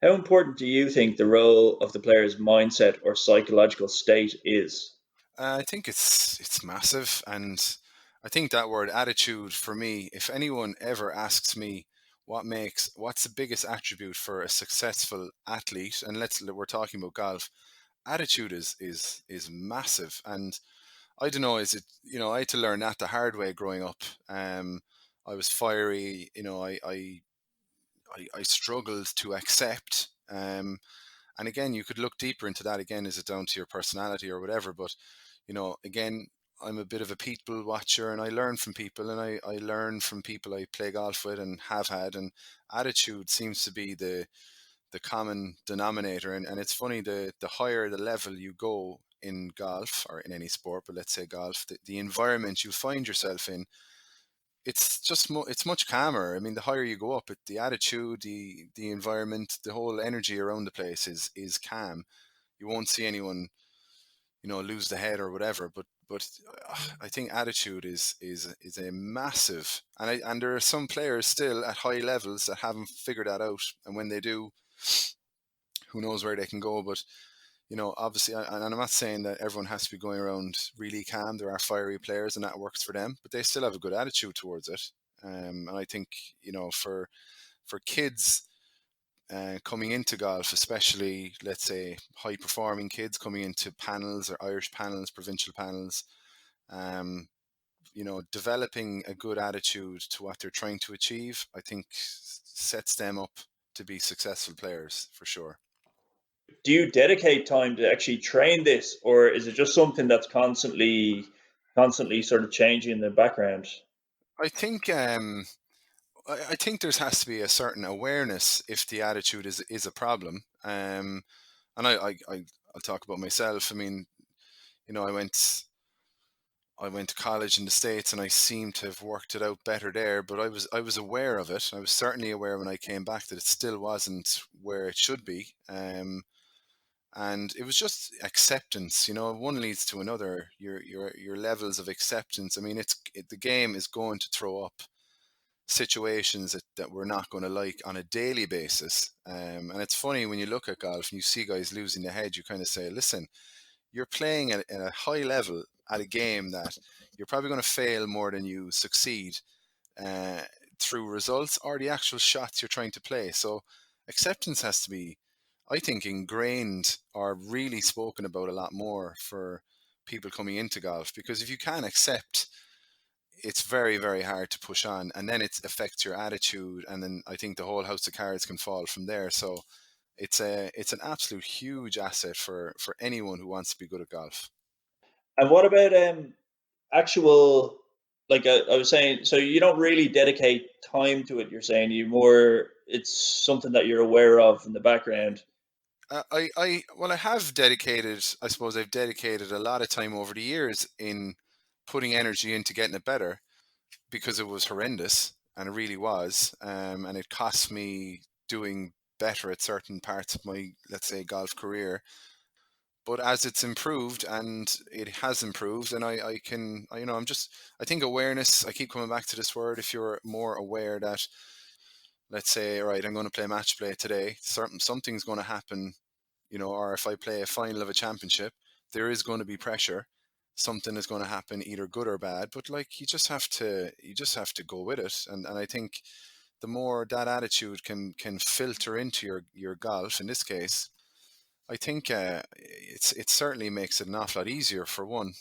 How important do you think the role of the player's mindset or psychological state is? I think it's massive, and I think that word attitude for me. If anyone ever asks me what's the biggest attribute for a successful athlete, and we're talking about golf, attitude is massive. And I don't know, is it, I had to learn that the hard way growing up. I was fiery, I struggled to accept. And again, you could look deeper into that. Again, is it down to your personality or whatever? But again, I'm a bit of a people watcher, and I learn from people, and I learn from people I play golf with and have had. And attitude seems to be the common denominator. And it's funny, the higher the level you go in golf or in any sport, but let's say golf, the environment you find yourself in, it's just it's much calmer. I mean, the higher you go up, the attitude, the environment, the whole energy around the place is calm. You won't see anyone, lose the head or whatever. But I think attitude is a massive, and there are some players still at high levels that haven't figured that out, and when they do, who knows where they can go. But obviously, and I'm not saying that everyone has to be going around really calm. There are fiery players, and that works for them, but they still have a good attitude towards it. And I think, for kids coming into golf, especially let's say high performing kids coming into panels or Irish panels, provincial panels, um, developing a good attitude to what they're trying to achieve, I think sets them up to be successful players for sure. Do you dedicate time to actually train this, or is it just something that's constantly sort of changing in the background? I think I think there has to be a certain awareness if the attitude is a problem. And I'll talk about myself. I mean, you know, I went I went to college in the States, and I seem to have worked it out better there. But I was aware of it. I was certainly aware when I came back that it still wasn't where it should be. And it was just acceptance. One leads to another. Your levels of acceptance. I mean, the game is going to throw up situations that we're not going to like on a daily basis. And it's funny when you look at golf and you see guys losing their head, you kind of say, listen, you're playing at a high level at a game that you're probably going to fail more than you succeed uh, through results or the actual shots you're trying to play. So acceptance has to be, I think, ingrained or really spoken about a lot more for people coming into golf, because if you can't accept, it's very, very hard to push on, and then it affects your attitude, and then I think the whole house of cards can fall from there. So it's an absolute huge asset for anyone who wants to be good at golf. And what about actual, like I was saying, so you don't really dedicate time to it. You're saying you more, it's something that you're aware of in the background. Well, I have dedicated, I suppose I've dedicated a lot of time over the years in putting energy into getting it better, because it was horrendous, and it really was. And it cost me doing better at certain parts of my, let's say, golf career. But as it's improved, and it has improved, and I can, I'm just, I think awareness, I keep coming back to this word. If you're more aware that, let's say, all right, I'm going to play match play today, something's going to happen, or if I play a final of a championship, there is going to be pressure. Something is going to happen, either good or bad. But like, you just have to go with it. And I think the more that attitude can filter into your golf in this case, I think it certainly makes it an awful lot easier for one.